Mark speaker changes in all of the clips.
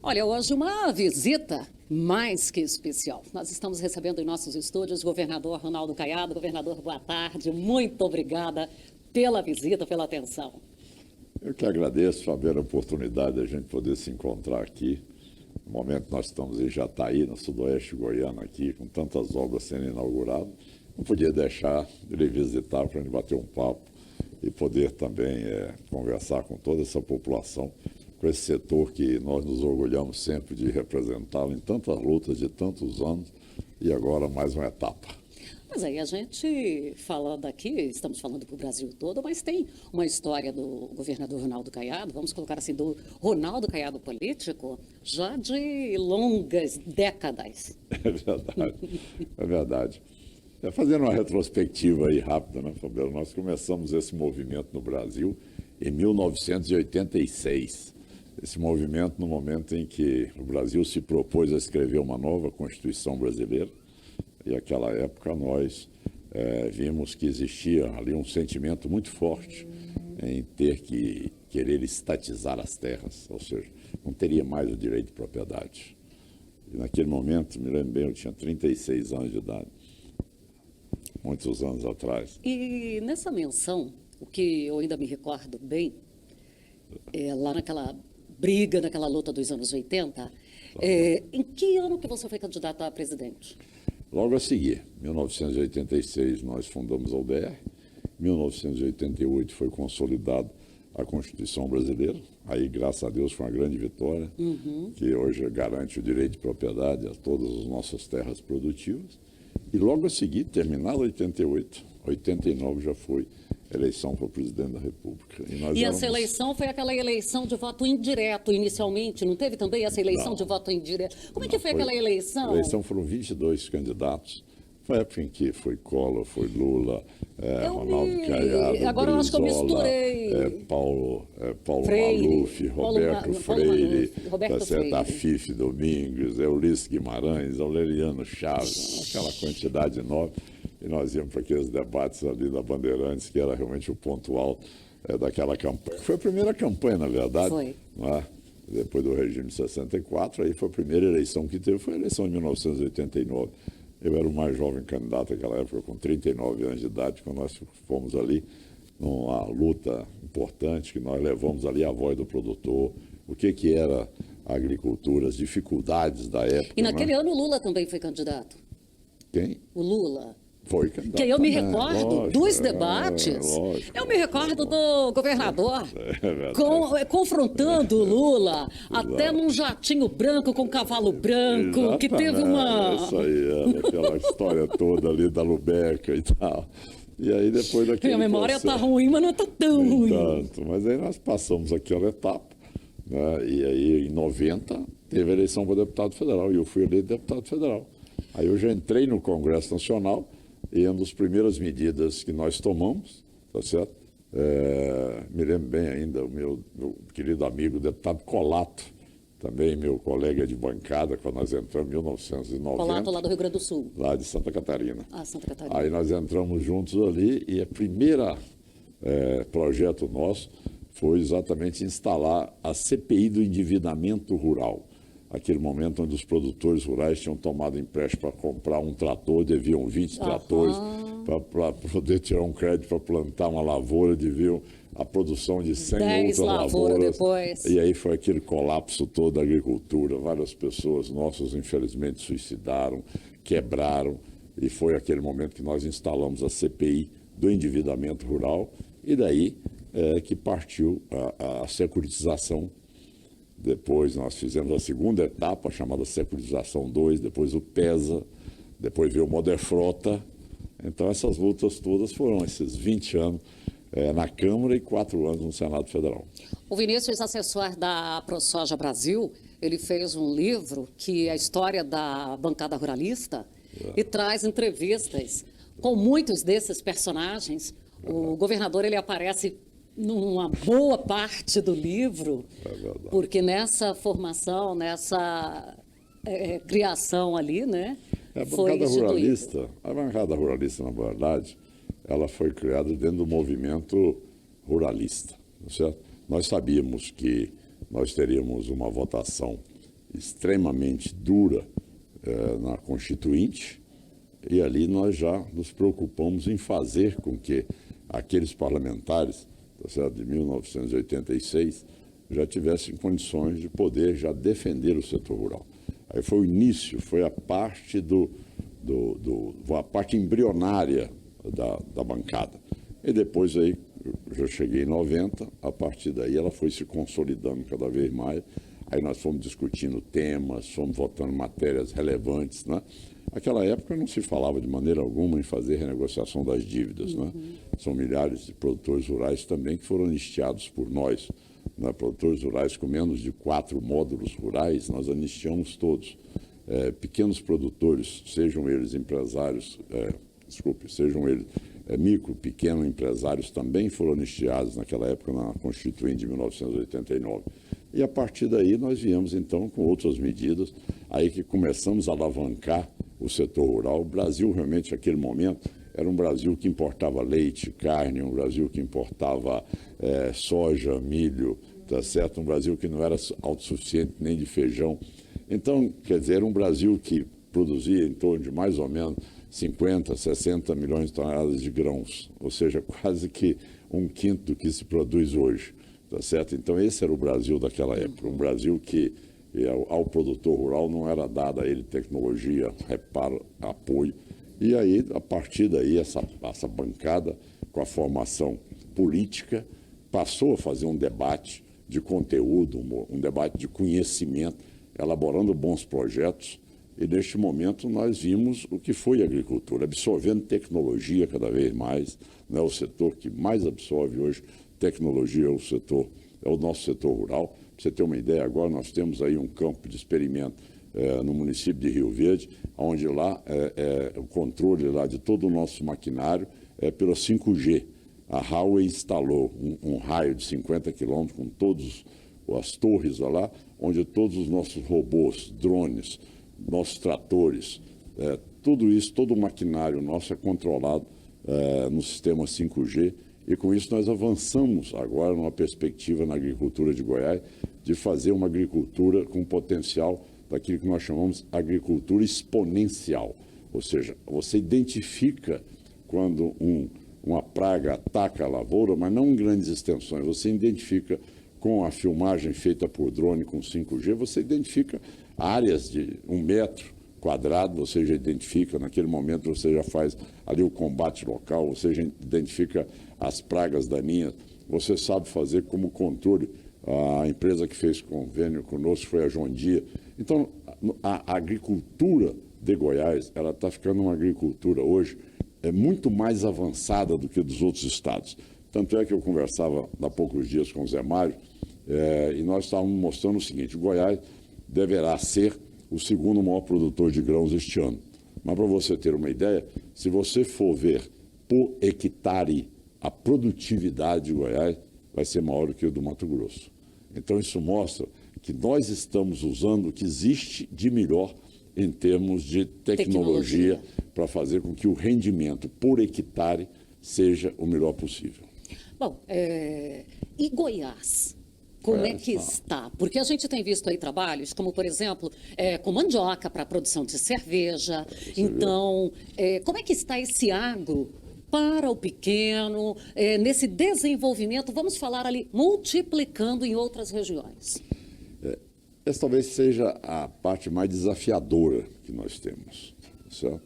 Speaker 1: Olha, hoje uma visita mais que especial. Nós estamos recebendo em nossos estúdios o governador Ronaldo Caiado. Governador, boa tarde. Muito obrigada pela visita, pela atenção.
Speaker 2: Eu que agradeço, Fabiana, a oportunidade de a gente poder se encontrar aqui. No momento que nós estamos em Jataí, no sudoeste goiano aqui, com tantas obras sendo inauguradas, não podia deixar de lhe visitar para a gente bater um papo e poder também conversar com toda essa população, com esse setor que nós nos orgulhamos sempre de representá-lo em tantas lutas de tantos anos e agora mais uma etapa.
Speaker 1: Mas aí a gente falando aqui, estamos falando para o Brasil todo, mas tem uma história do governador Ronaldo Caiado, vamos colocar assim, do Ronaldo Caiado político, já de longas décadas.
Speaker 2: É verdade, é verdade. Fazendo uma retrospectiva aí rápida, né, Fabiano? Nós começamos esse movimento no Brasil em 1986. Esse movimento no momento em que o Brasil se propôs a escrever uma nova Constituição brasileira. E naquela época nós vimos que existia ali um sentimento muito forte em ter que querer estatizar as terras, ou seja, não teria mais o direito de propriedade. E naquele momento, me lembro bem, eu tinha 36 anos de idade, muitos anos atrás.
Speaker 1: E nessa menção, o que eu ainda me recordo bem, lá naquela briga, naquela luta dos anos 80, em que ano que você foi candidato a presidente?
Speaker 2: Logo a seguir, em 1986, nós fundamos a UDR. Em 1988 foi consolidada a Constituição Brasileira. Aí, graças a Deus, foi uma grande vitória, que hoje garante o direito de propriedade a todas as nossas terras produtivas. E logo a seguir, terminado 88, 89 já foi eleição para o presidente da República.
Speaker 1: E essa eleição foi aquela eleição de voto indireto inicialmente, não teve também essa eleição de voto indireto? Como é que foi aquela eleição?
Speaker 2: A eleição foram 22 candidatos. Foi a época em que foi Collor, foi Lula, Ronaldo Caiado,
Speaker 1: agora eu acho que eu misturei.
Speaker 2: Paulo
Speaker 1: Freire,
Speaker 2: Maluf, Roberto Freire, Afif Domingues, Ulisses Guimarães, Aureliano Chaves, aquela quantidade enorme. E nós íamos para aqueles debates ali da Bandeirantes, que era realmente o ponto alto daquela campanha. Foi a primeira campanha, na verdade.
Speaker 1: Foi.
Speaker 2: Não é? Depois do regime de 64, aí foi a primeira eleição que teve, foi a eleição de 1989. Eu era o mais jovem candidato naquela época, com 39 anos de idade, quando nós fomos ali numa luta importante, que nós levamos ali a voz do produtor, o que era a agricultura, as dificuldades da época.
Speaker 1: E naquele ano o Lula também foi candidato.
Speaker 2: Quem?
Speaker 1: O Lula.
Speaker 2: Foi candidato.
Speaker 1: Que eu me
Speaker 2: também,
Speaker 1: recordo
Speaker 2: lógico,
Speaker 1: dos debates.
Speaker 2: Lógico,
Speaker 1: eu me recordo do governador
Speaker 2: verdade.
Speaker 1: confrontando o Lula, até num jatinho branco com cavalo branco,
Speaker 2: Exatamente,
Speaker 1: que teve uma...
Speaker 2: Isso aí, aquela história toda ali da Lubeca e tal. E aí depois daquele
Speaker 1: Minha memória está ruim, mas não está tão ruim.
Speaker 2: Tanto, mas aí nós passamos aquela etapa, né? E aí em 90 teve a eleição para deputado federal e eu fui eleito deputado federal. Aí eu já entrei no Congresso Nacional e uma das primeiras medidas que nós tomamos, tá certo? Me lembro bem ainda, o meu querido amigo, o deputado Colato, também meu colega de bancada, quando nós entramos em 1990.
Speaker 1: Colato lá do Rio Grande do Sul.
Speaker 2: Lá de Santa Catarina.
Speaker 1: Ah, Santa Catarina.
Speaker 2: Aí nós entramos juntos ali e a primeira projeto nosso foi exatamente instalar a CPI do endividamento rural. Aquele momento onde os produtores rurais tinham tomado empréstimo para comprar um trator, deviam 20 tratores para poder tirar um crédito para plantar uma lavoura, deviam a produção de 100 outras lavouras.
Speaker 1: Depois.
Speaker 2: E aí foi aquele colapso todo da agricultura, várias pessoas nossas infelizmente suicidaram, quebraram, e foi aquele momento que nós instalamos a CPI do endividamento rural, e daí que partiu a securitização. Depois nós fizemos a segunda etapa, chamada Securitização 2, depois o PESA, depois veio o Moderfrota. Então essas lutas todas foram esses 20 anos na Câmara e 4 anos no Senado Federal.
Speaker 1: O Vinícius, assessor da ProSoja Brasil, ele fez um livro que é a história da bancada ruralista e traz entrevistas com muitos desses personagens. O governador, ele aparece numa boa parte do livro, porque nessa formação, nessa criação ali, né?
Speaker 2: A bancada ruralista, na verdade, ela foi criada dentro do movimento ruralista, certo? Nós sabíamos que nós teríamos uma votação extremamente dura na Constituinte, e ali nós já nos preocupamos em fazer com que aqueles parlamentares, tá certo, de 1986 já tivessem condições de poder já defender o setor rural. Aí foi o início, foi a parte a parte embrionária da bancada. E depois aí, eu já cheguei em 90, a partir daí ela foi se consolidando cada vez mais. Aí nós fomos discutindo temas, fomos votando matérias relevantes, né? Naquela época não se falava de maneira alguma em fazer renegociação das dívidas, né? São milhares de produtores rurais também que foram anistiados por nós, né? Produtores rurais com menos de 4 módulos rurais, nós anistiamos todos. Pequenos produtores, sejam eles empresários, sejam eles micro, pequeno empresários, também foram anistiados naquela época na Constituinte de 1989. E a partir daí nós viemos então com outras medidas, aí que começamos a alavancar o setor rural. O Brasil realmente naquele momento era um Brasil que importava leite, carne, um Brasil que importava soja, milho, tá certo? Um Brasil que não era autossuficiente nem de feijão. Então, quer dizer, era um Brasil que produzia em torno de mais ou menos 50, 60 milhões de toneladas de grãos, ou seja, quase que 1/5 do que se produz hoje, tá certo? Então esse era o Brasil daquela época, um Brasil que ao produtor rural não era dada a ele tecnologia, reparo, apoio, e aí a partir daí essa bancada com a formação política passou a fazer um debate de conteúdo, um debate de conhecimento, elaborando bons projetos. E neste momento nós vimos o que foi a agricultura, absorvendo tecnologia cada vez mais, né? O setor que mais absorve hoje tecnologia é o nosso setor rural. Para você ter uma ideia, agora nós temos aí um campo de experimento no município de Rio Verde, onde lá o controle lá de todo o nosso maquinário é pelo 5G. A Huawei instalou um raio de 50 quilômetros com todas as torres lá, onde todos os nossos robôs, drones, nossos tratores, tudo isso, todo o maquinário nosso é controlado no sistema 5G, e com isso nós avançamos agora numa perspectiva na agricultura de Goiás de fazer uma agricultura com potencial daquilo que nós chamamos agricultura exponencial, ou seja, você identifica quando uma praga ataca a lavoura, mas não em grandes extensões, você identifica com a filmagem feita por drone com 5G, você identifica áreas de 1 metro quadrado, você já identifica, naquele momento você já faz ali o combate local, você já identifica as pragas daninhas, você sabe fazer como controle. A empresa que fez convênio conosco foi a João Dia. Então, a agricultura de Goiás, ela está ficando uma agricultura hoje muito mais avançada do que dos outros estados. Tanto é que eu conversava há poucos dias com o Zé Mário, e nós estávamos mostrando o seguinte: o Goiás deverá ser o segundo maior produtor de grãos este ano. Mas para você ter uma ideia, se você for ver por hectare, a produtividade de Goiás vai ser maior do que o do Mato Grosso. Então isso mostra que nós estamos usando o que existe de melhor em termos de tecnologia para fazer com que o rendimento por hectare seja o melhor possível.
Speaker 1: Bom, e Goiás? Como é que está? Porque a gente tem visto aí trabalhos, como, por exemplo, com mandioca para a produção de cerveja. Então, como é que está esse agro para o pequeno, nesse desenvolvimento, vamos falar ali, multiplicando em outras regiões?
Speaker 2: Essa talvez seja a parte mais desafiadora que nós temos, certo?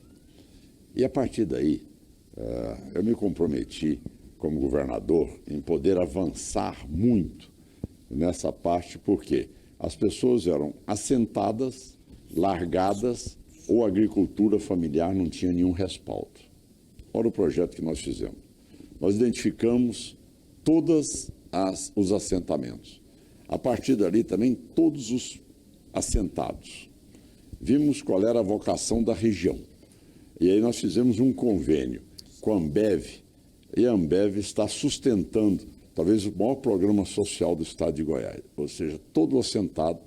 Speaker 2: E a partir daí, eu me comprometi como governador em poder avançar muito nessa parte, porque as pessoas eram assentadas, largadas, ou a agricultura familiar não tinha nenhum respaldo. Olha o projeto que nós fizemos. Nós identificamos todos os assentamentos. A partir dali também todos os assentados. Vimos qual era a vocação da região. E aí nós fizemos um convênio com a Ambev, e a Ambev está sustentando talvez o maior programa social do estado de Goiás. Ou seja, todo assentado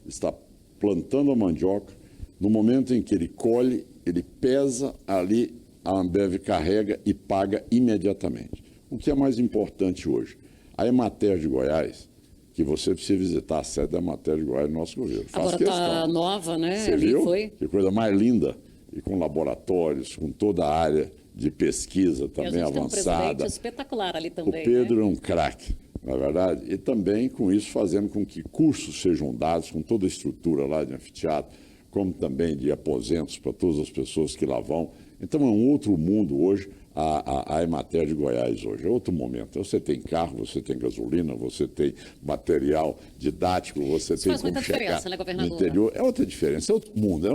Speaker 2: está plantando a mandioca, no momento em que ele colhe, ele pesa ali, a Ambev carrega e paga imediatamente. O que é mais importante hoje? A Emater de Goiás que você precisa visitar a sede da Emater de Goiás do nosso governo.
Speaker 1: Agora está nova, né?
Speaker 2: Você
Speaker 1: Ali
Speaker 2: viu?
Speaker 1: foi.
Speaker 2: Que coisa mais linda. E com laboratórios, com toda a área de pesquisa também
Speaker 1: e a gente
Speaker 2: avançada.
Speaker 1: Tem um presidente espetacular ali também.
Speaker 2: O Pedro
Speaker 1: né?
Speaker 2: é um craque, na verdade, e também com isso fazendo com que cursos sejam dados, com toda a estrutura lá de anfiteatro, como também de aposentos para todas as pessoas que lá vão. Então é um outro mundo hoje, a Emater de Goiás hoje, é outro momento. Você tem carro, você tem gasolina, você tem material didático, você
Speaker 1: Isso
Speaker 2: tem
Speaker 1: faz muita
Speaker 2: como checar
Speaker 1: diferença, né, governador?
Speaker 2: no interior. É outra diferença, é outro mundo. É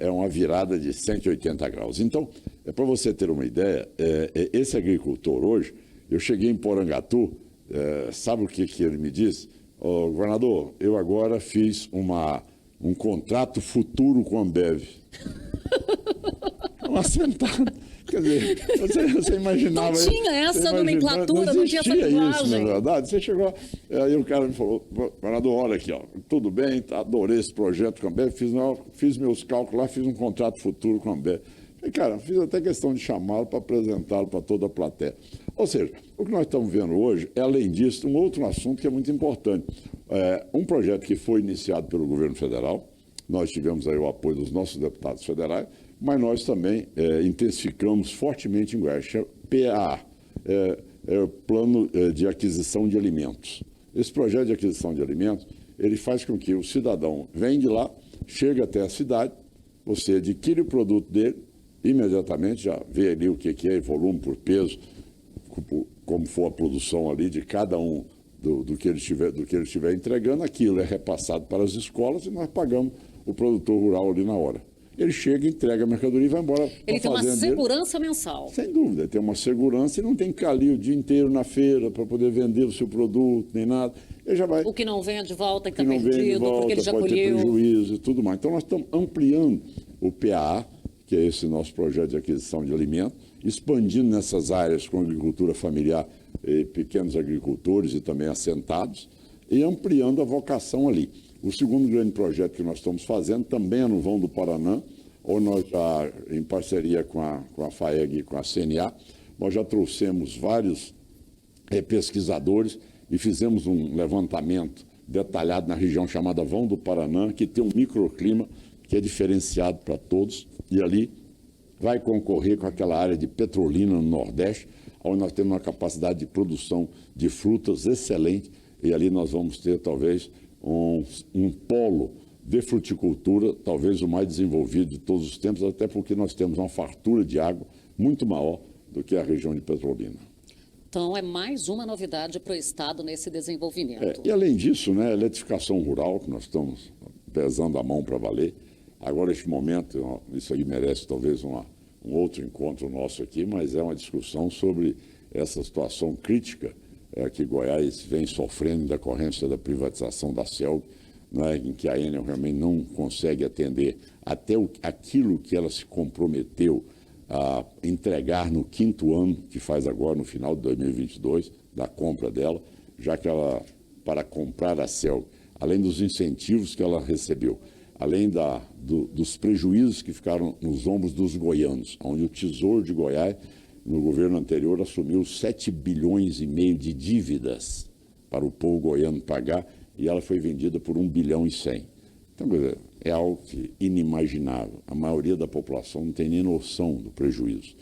Speaker 2: uma virada de 180 graus. Então, para você ter uma ideia, esse agricultor hoje, eu cheguei em Porangatu, sabe o que ele me disse? Governador, eu agora fiz um contrato futuro com a Ambev. Uma sentada. Quer dizer, você imaginava...
Speaker 1: Não tinha essa nomenclatura, não tinha essa linguagem.
Speaker 2: Isso, na verdade. Você chegou, aí o cara me falou, governador, olha aqui, ó, tudo bem, adorei esse projeto com a Ambev, fiz meus cálculos lá, fiz um contrato futuro com a Ambev. Falei, cara, fiz até questão de chamá-lo para apresentá-lo para toda a plateia. Ou seja, o que nós estamos vendo hoje é, além disso, um outro assunto que é muito importante. Um projeto que foi iniciado pelo governo federal, nós tivemos aí o apoio dos nossos deputados federais, mas nós também intensificamos fortemente em Goiás, PAA, o Plano de Aquisição de Alimentos. Esse projeto de aquisição de alimentos, ele faz com que o cidadão venha de lá, chega até a cidade, você adquire o produto dele, imediatamente já vê ali o que é, volume por peso, como for a produção ali de cada um do que ele estiver entregando, aquilo é repassado para as escolas e nós pagamos o produtor rural ali na hora. Ele chega, entrega a mercadoria e vai embora.
Speaker 1: Ele tem uma segurança mensal.
Speaker 2: Sem dúvida, tem uma segurança e não tem que ficar ali o dia inteiro na feira para poder vender o seu produto, nem nada. Ele já vai.
Speaker 1: O que não vende de volta está perdido, porque ele já
Speaker 2: pode
Speaker 1: colheu.
Speaker 2: ter prejuízo e tudo mais. Então nós estamos ampliando o PAA, que é esse nosso projeto de aquisição de alimentos, expandindo nessas áreas com agricultura familiar, pequenos agricultores e também assentados, e ampliando a vocação ali. O segundo grande projeto que nós estamos fazendo também é no Vão do Paraná, onde nós já, em parceria com a FAEG e com a CNA, nós já trouxemos vários pesquisadores e fizemos um levantamento detalhado na região chamada Vão do Paraná, que tem um microclima que é diferenciado para todos, e ali vai concorrer com aquela área de Petrolina no Nordeste, onde nós temos uma capacidade de produção de frutas excelente, e ali nós vamos ter talvez um polo de fruticultura, talvez o mais desenvolvido de todos os tempos, até porque nós temos uma fartura de água muito maior do que a região de Petrolina.
Speaker 1: Então, é mais uma novidade para o Estado nesse desenvolvimento.
Speaker 2: E além disso, né, a eletrificação rural, que nós estamos pesando a mão para valer. Agora, neste momento, isso aí merece talvez um outro encontro nosso aqui, mas é uma discussão sobre essa situação crítica que Goiás vem sofrendo em decorrência da privatização da CELG, né, em que a Enel realmente não consegue atender até aquilo que ela se comprometeu a entregar no 5º ano, que faz agora, no final de 2022, da compra dela, já que ela, para comprar a CELG, além dos incentivos que ela recebeu, além dos prejuízos que ficaram nos ombros dos goianos, onde o Tesouro de Goiás, no governo anterior, assumiu 7,5 bilhões de dívidas para o povo goiano pagar, e ela foi vendida por 1,1 bilhão. Então, é algo inimaginável. A maioria da população não tem nem noção do prejuízo.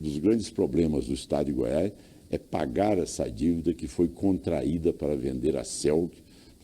Speaker 2: Dos grandes problemas do Estado de Goiás é pagar essa dívida que foi contraída para vender a CELG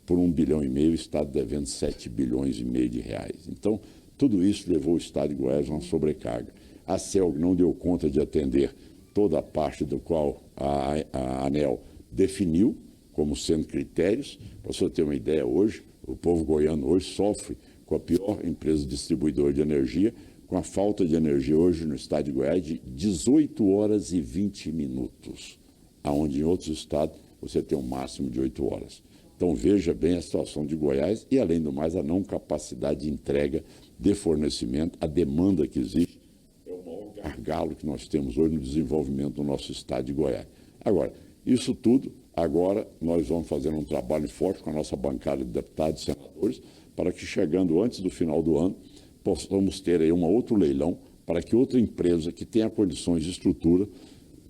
Speaker 2: por 1,5 bilhão, o Estado devendo 7,5 bilhões de reais. Então, tudo isso levou o Estado de Goiás a uma sobrecarga. A CELG não deu conta de atender toda a parte do qual a ANEEL definiu como sendo critérios. Para você ter uma ideia, hoje, o povo goiano hoje sofre com a pior empresa distribuidora de energia, com a falta de energia hoje no estado de Goiás de 18 horas e 20 minutos, onde em outros estados você tem um máximo de 8 horas. Então veja bem a situação de Goiás e, além do mais, a não capacidade de entrega de fornecimento, a demanda que existe, é o maior gargalo que nós temos hoje no desenvolvimento do nosso estado de Goiás. Agora, isso tudo, agora nós vamos fazer um trabalho forte com a nossa bancada de deputados e senadores, para que, chegando antes do final do ano, possamos ter aí um outro leilão para que outra empresa que tenha condições de estrutura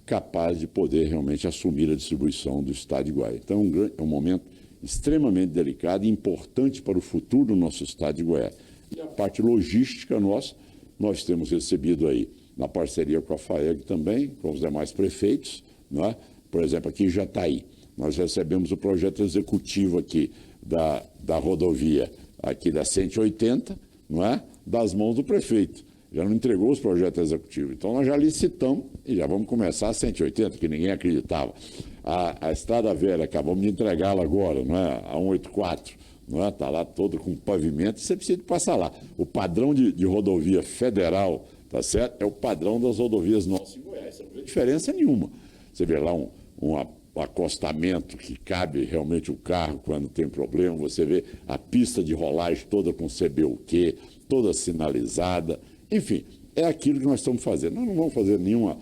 Speaker 2: capaz de poder realmente assumir a distribuição do estado de Goiás. Então, é um momento extremamente delicado e importante para o futuro do nosso estado de Goiás. E a parte logística nós temos recebido aí, na parceria com a FAEG também, com os demais prefeitos, né? Por exemplo, aqui em Jataí, nós recebemos o projeto executivo aqui da rodovia, aqui da 180, não é? Das mãos do prefeito. Já não entregou os projetos executivos. Então, nós já licitamos e já vamos começar a 180, que ninguém acreditava. A Estrada Velha, acabamos de entregá-la agora, não é? A 184, não é? Está lá toda com pavimento, você precisa passar lá. O padrão de rodovia federal, tá certo? É o padrão das rodovias nossas em Goiás. Você não vê diferença nenhuma. Você vê lá um acostamento que cabe realmente o carro quando tem problema, você vê a pista de rolagem toda com CBUQ, toda sinalizada. Enfim, é aquilo que nós estamos fazendo. Nós não vamos fazer nenhuma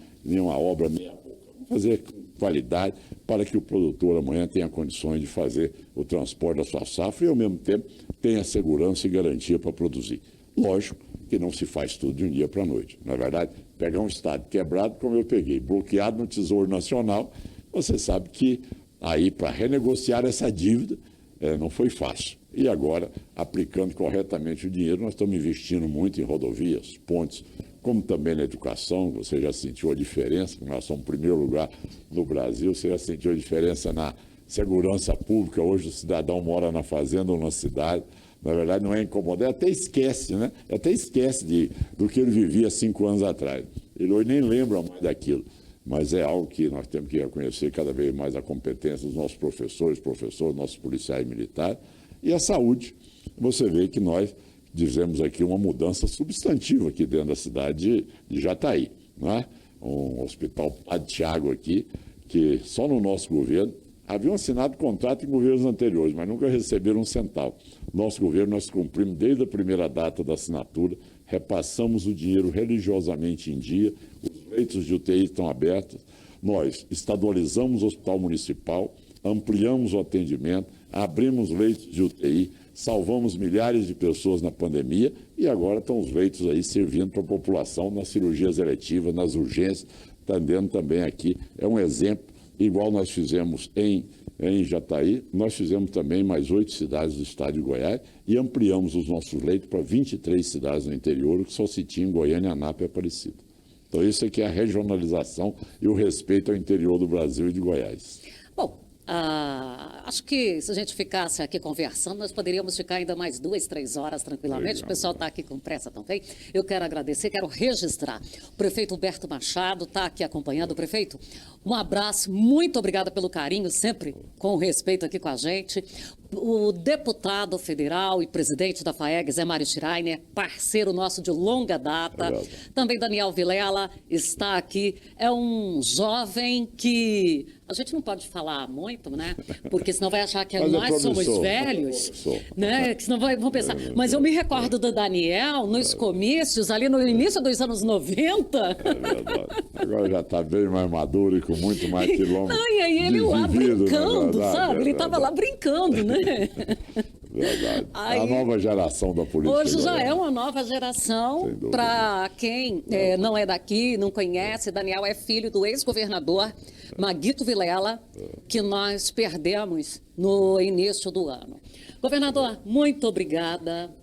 Speaker 2: obra meia-boca. Vamos fazer com qualidade para que o produtor amanhã tenha condições de fazer o transporte da sua safra e, ao mesmo tempo, tenha segurança e garantia para produzir. Lógico que não se faz tudo de um dia para a noite. Na verdade, pegar um estado quebrado, como eu peguei, bloqueado no Tesouro Nacional, você sabe que aí, para renegociar essa dívida, não foi fácil. E agora, aplicando corretamente o dinheiro, nós estamos investindo muito em rodovias, pontes, como também na educação. Você já sentiu a diferença, nós somos o primeiro lugar no Brasil, você já sentiu a diferença na segurança pública. Hoje o cidadão mora na fazenda ou na cidade, na verdade não é incomodado, até esquece, né? Até esquece do que ele vivia 5 anos atrás. Ele hoje nem lembra mais daquilo. Mas é algo que nós temos que reconhecer cada vez mais a competência dos nossos professores, nossos policiais militares. E a saúde, você vê que nós dizemos aqui uma mudança substantiva aqui dentro da cidade de Jataí. Né? Um hospital Padre Tiago aqui, que só no nosso governo haviam assinado contrato em governos anteriores, mas nunca receberam um centavo. Nosso governo, nós cumprimos desde a primeira data da assinatura, repassamos o dinheiro religiosamente em dia, os leitos de UTI estão abertos, nós estadualizamos o hospital municipal, ampliamos o atendimento, abrimos leitos de UTI, salvamos milhares de pessoas na pandemia e agora estão os leitos aí servindo para a população nas cirurgias eletivas, nas urgências, atendendo também aqui. É um exemplo, igual nós fizemos em Jataí, nós fizemos também mais 8 cidades do estado de Goiás e ampliamos os nossos leitos para 23 cidades no interior, que só se tinha em Goiânia, Anápolis e Aparecida. Então, isso aqui é a regionalização e o respeito ao interior do Brasil e de Goiás.
Speaker 1: Bom, acho que se a gente ficasse aqui conversando, nós poderíamos ficar ainda mais 2, 3 horas tranquilamente. Legal. O pessoal está aqui com pressa também. Eu quero agradecer, quero registrar. O prefeito Humberto Machado está aqui acompanhando o prefeito. Um abraço, muito obrigada pelo carinho, sempre com respeito aqui com a gente. O deputado federal e presidente da FAEG, Zé Mário Schreiner, parceiro nosso de longa data. Também Daniel Vilela está aqui. É um jovem que a gente não pode falar muito, né? Porque senão vai achar que nós somos velhos, né? Senão vão pensar. Mas eu me recordo do Daniel nos comícios, ali no início dos anos 90.
Speaker 2: É verdade. Agora já está bem mais maduro e com muito mais quilômetros.
Speaker 1: Não, e aí ele lá brincando, sabe? Ele estava lá brincando, né?
Speaker 2: Verdade. Aí, a nova geração da política.
Speaker 1: Hoje já é uma nova geração. Para quem não é daqui, não conhece, Daniel é filho do ex-governador Maguito Vilela, que nós perdemos no início do ano. Governador, muito obrigada.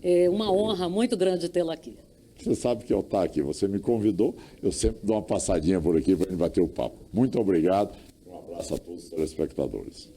Speaker 1: É uma honra muito grande tê-lo aqui.
Speaker 2: Você sabe que eu estou aqui. Você me convidou, eu sempre dou uma passadinha por aqui para a gente bater o papo. Muito obrigado. Um abraço a todos os telespectadores.